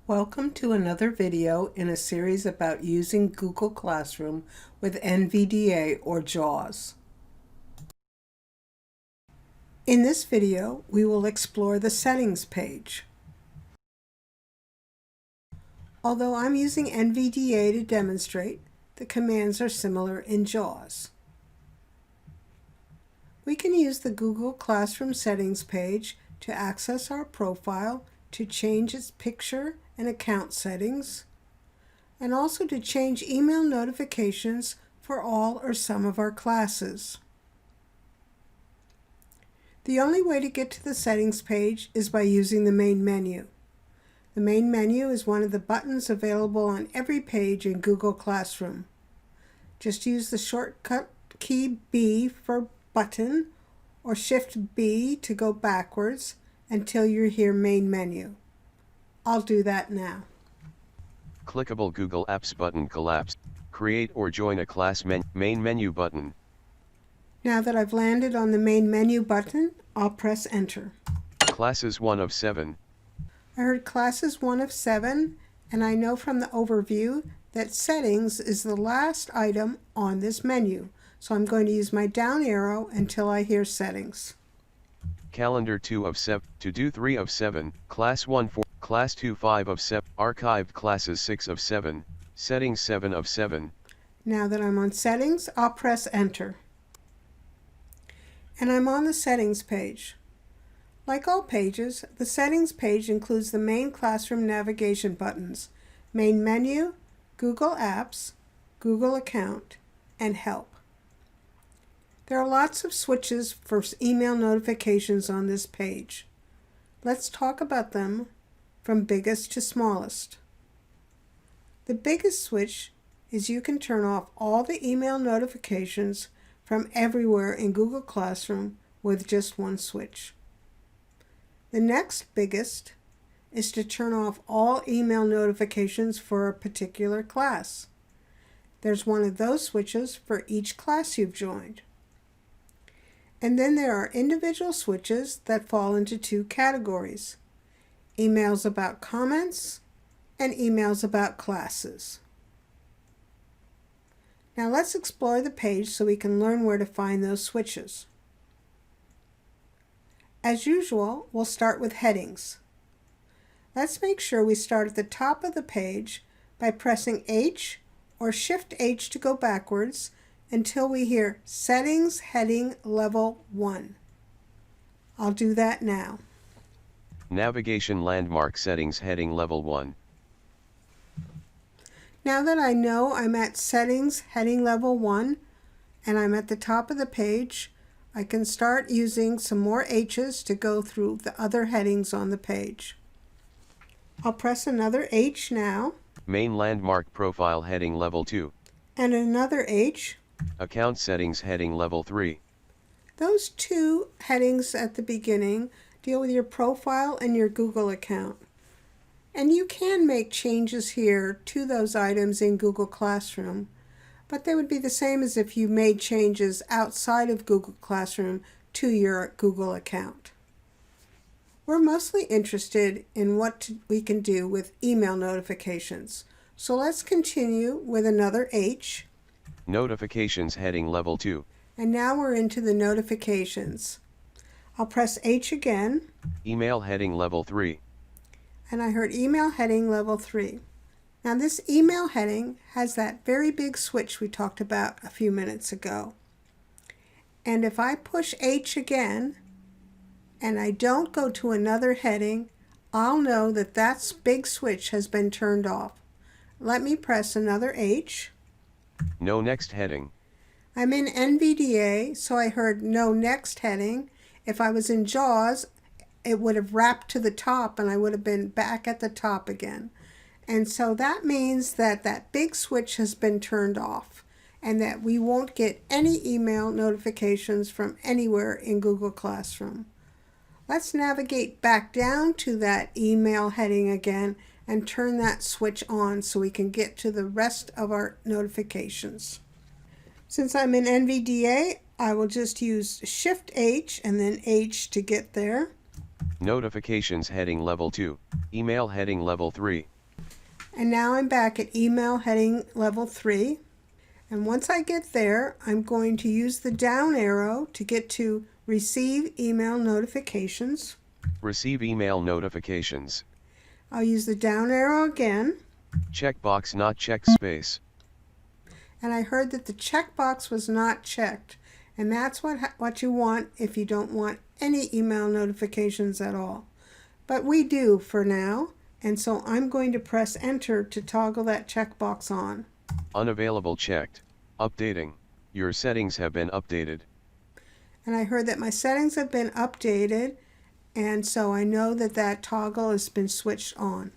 Welcome to another video in a series about using Google Classroom with NVDA or JAWS. In this video, we will explore the Settings page. Although I'm using NVDA to demonstrate, the commands are similar in JAWS. We can use the Google Classroom Settings page to access our profile, to change its picture and account settings, and also to change email notifications for all or some of our classes. The only way to get to the settings page is by using the main menu. The main menu is one of the buttons available on every page in Google Classroom. Just use the shortcut key B for button or Shift B to go backwards until you hear main menu. I'll do that now. Clickable Google Apps button collapsed. Create or join a class main menu button. Now that I've landed on the main menu button, I'll press enter. Classes 1 of 7. I heard classes 1 of 7, and I know from the overview that settings is the last item on this menu. So I'm going to use my down arrow until I hear settings. Calendar 2 of 7, to do 3 of 7, class 1 4, class 2 5 of 7, archived classes 6 of 7, settings 7 of 7. Now that I'm on settings, I'll press enter. And I'm on the settings page. Like all pages, the settings page includes the main classroom navigation buttons, main menu, Google Apps, Google Account, and Help. There are lots of switches for email notifications on this page. Let's talk about them from biggest to smallest. The biggest switch is you can turn off all the email notifications from everywhere in Google Classroom with just one switch. The next biggest is to turn off all email notifications for a particular class. There's one of those switches for each class you've joined. And then there are individual switches that fall into two categories: emails about comments and emails about classes. Now let's explore the page so we can learn where to find those switches. As usual, we'll start with headings. Let's make sure we start at the top of the page by pressing H or Shift H to go backwards until we hear Settings Heading Level 1. I'll do that now. Navigation Landmark Settings Heading Level 1. Now that I know I'm at Settings Heading Level 1 and I'm at the top of the page, I can start using some more H's to go through the other headings on the page. I'll press another H now. Main Landmark Profile Heading Level 2. And another H. Account Settings Heading Level 3. Those two headings at the beginning deal with your profile and your Google account. And you can make changes here to those items in Google Classroom, but they would be the same as if you made changes outside of Google Classroom to your Google account. We're mostly interested in what we can do with email notifications. So let's continue with another H. Notifications Heading Level 2. And now we're into the notifications. I'll press H again. Email Heading Level 3. And I heard email heading level 3. Now this email heading has that very big switch we talked about a few minutes ago. And if I push H again, and I don't go to another heading, I'll know that that big switch has been turned off. Let me press another H. No next heading. I'm in NVDA, so I heard no next heading. If I was in JAWS, it would have wrapped to the top and I would have been back at the top again. And so that means that that big switch has been turned off and that we won't get any email notifications from anywhere in Google Classroom. Let's navigate back down to that email heading again and turn that switch on so we can get to the rest of our notifications. Since I'm in NVDA, I will just use Shift H and then H to get there. Notifications Heading Level 2. Email Heading Level 3. And now I'm back at email heading level 3. And once I get there, I'm going to use the down arrow to get to receive email notifications. Receive email notifications. I'll use the down arrow again. Checkbox not checked space. And I heard that the checkbox was not checked. And that's what you want if you don't want any email notifications at all. But we do for now. And so I'm going to press enter to toggle that checkbox on. Unavailable checked. Updating. Your settings have been updated. And I heard that my settings have been updated, and so I know that that toggle has been switched on.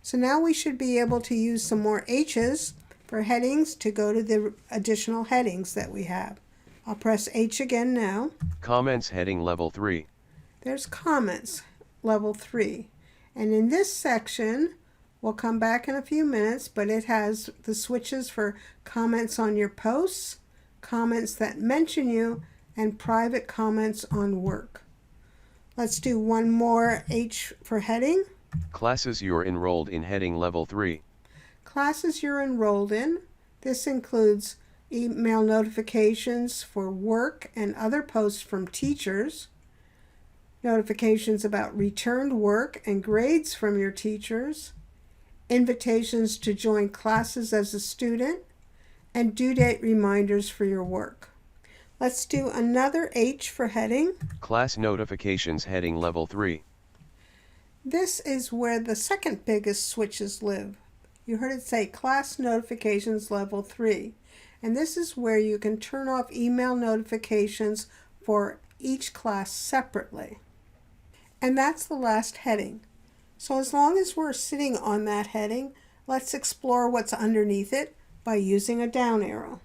So now we should be able to use some more H's for headings to go to the additional headings that we have. I'll press H again now. Comments heading level 3. There's comments, level 3. And in this section, we'll come back in a few minutes, but it has the switches for comments on your posts, comments that mention you, and private comments on work. Let's do one more H for heading. Classes you're enrolled in heading level 3. Classes you're enrolled in. This includes email notifications for work and other posts from teachers, notifications about returned work and grades from your teachers, invitations to join classes as a student, and due date reminders for your work. Let's do another H for heading. Class notifications heading level 3. This is where the second biggest switches live. You heard it say class notifications level 3. And this is where you can turn off email notifications for each class separately. And that's the last heading. So as long as we're sitting on that heading, let's explore what's underneath it by using a down arrow.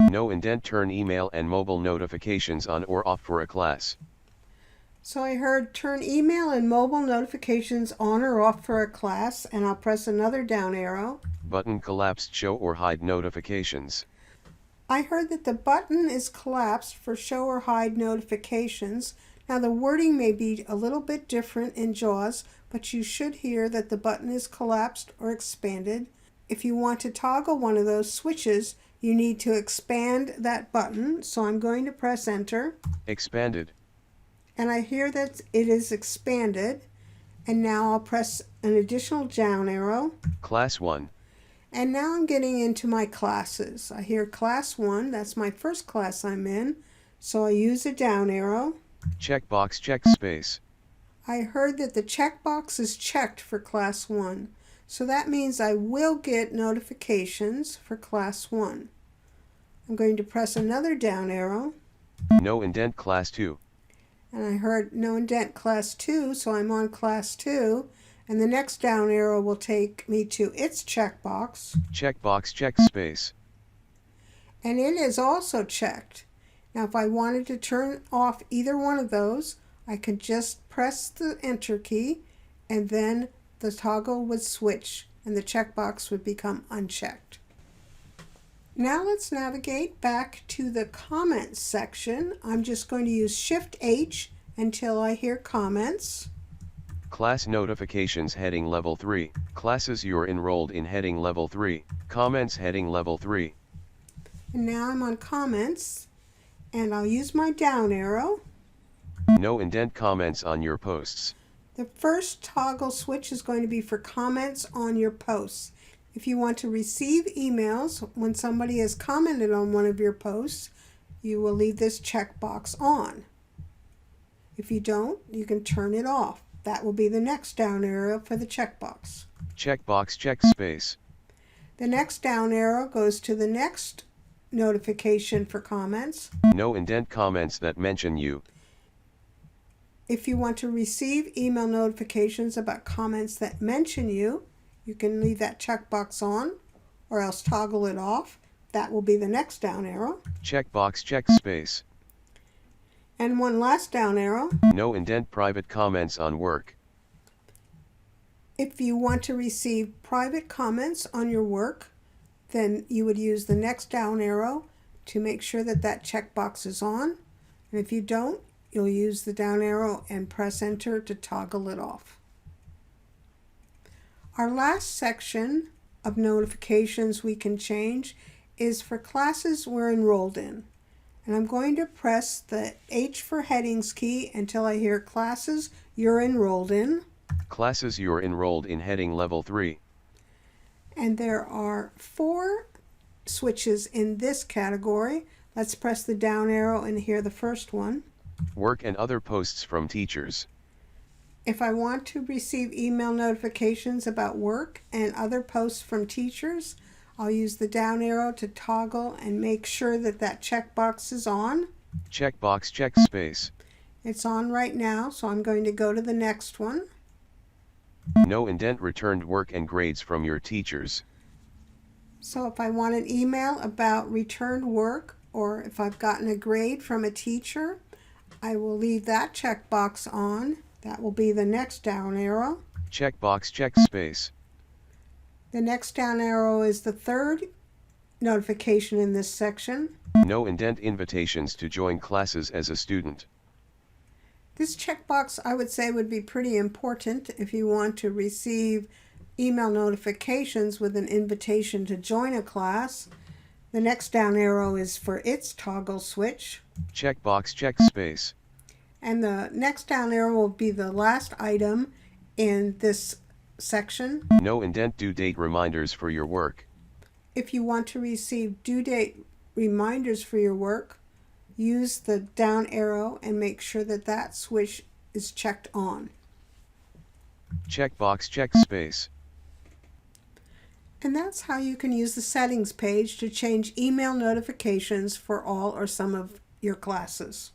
No indent turn email and mobile notifications on or off for a class. So I heard turn email and mobile notifications on or off for a class, and I'll press another down arrow. Button collapsed show or hide notifications. I heard that the button is collapsed for show or hide notifications. Now the wording may be a little bit different in JAWS, but you should hear that the button is collapsed or expanded. If you want to toggle one of those switches, you need to expand that button. So I'm going to press enter. Expanded. And I hear that it is expanded. And now I'll press an additional down arrow. Class 1. And now I'm getting into my classes. I hear class 1, that's my first class I'm in. So I use a down arrow. Checkbox check space. I heard that the checkbox is checked for class 1. So that means I will get notifications for class 1. I'm going to press another down arrow. No indent class 2. And I heard no indent class 2, so I'm on class 2. And the next down arrow will take me to its checkbox. Checkbox check space. And it is also checked. Now if I wanted to turn off either one of those, I could just press the enter key and then the toggle would switch and the checkbox would become unchecked. Now let's navigate back to the comments section. I'm just going to use Shift H until I hear comments. Class notifications heading level 3. Classes you're enrolled in heading level 3. Comments heading level 3. And now I'm on comments and I'll use my down arrow. No indent comments on your posts. The first toggle switch is going to be for comments on your posts. If you want to receive emails when somebody has commented on one of your posts, you will leave this checkbox on. If you don't, you can turn it off. That will be the next down arrow for the checkbox. Checkbox check space. The next down arrow goes to the next notification for comments. No indent comments that mention you. If you want to receive email notifications about comments that mention you, you can leave that checkbox on or else toggle it off. That will be the next down arrow. Checkbox check space. And one last down arrow. No indent private comments on work. If you want to receive private comments on your work, then you would use the next down arrow to make sure that that checkbox is on. And if you don't, you'll use the down arrow and press enter to toggle it off. Our last section of notifications we can change is for classes we're enrolled in. And I'm going to press the H for headings key until I hear classes you're enrolled in. Classes you're enrolled in heading level 3. And there are 4 switches in this category. Let's press the down arrow and hear the first one. Work and other posts from teachers. If I want to receive email notifications about work and other posts from teachers, I'll use the down arrow to toggle and make sure that that checkbox is on. Checkbox check space. It's on right now, so I'm going to go to the next one. No indent returned work and grades from your teachers. So if I want an email about returned work, or if I've gotten a grade from a teacher, I will leave that checkbox on. That will be the next down arrow. Checkbox check space. The next down arrow is the third notification in this section. No indent invitations to join classes as a student. This checkbox, I would say, would be pretty important if you want to receive email notifications with an invitation to join a class. The next down arrow is for its toggle switch. Checkbox check space. And the next down arrow will be the last item in this section. No indent due date reminders for your work. If you want to receive due date reminders for your work, use the down arrow and make sure that that switch is checked on. Checkbox check space. And that's how you can use the settings page to change email notifications for all or some of your classes.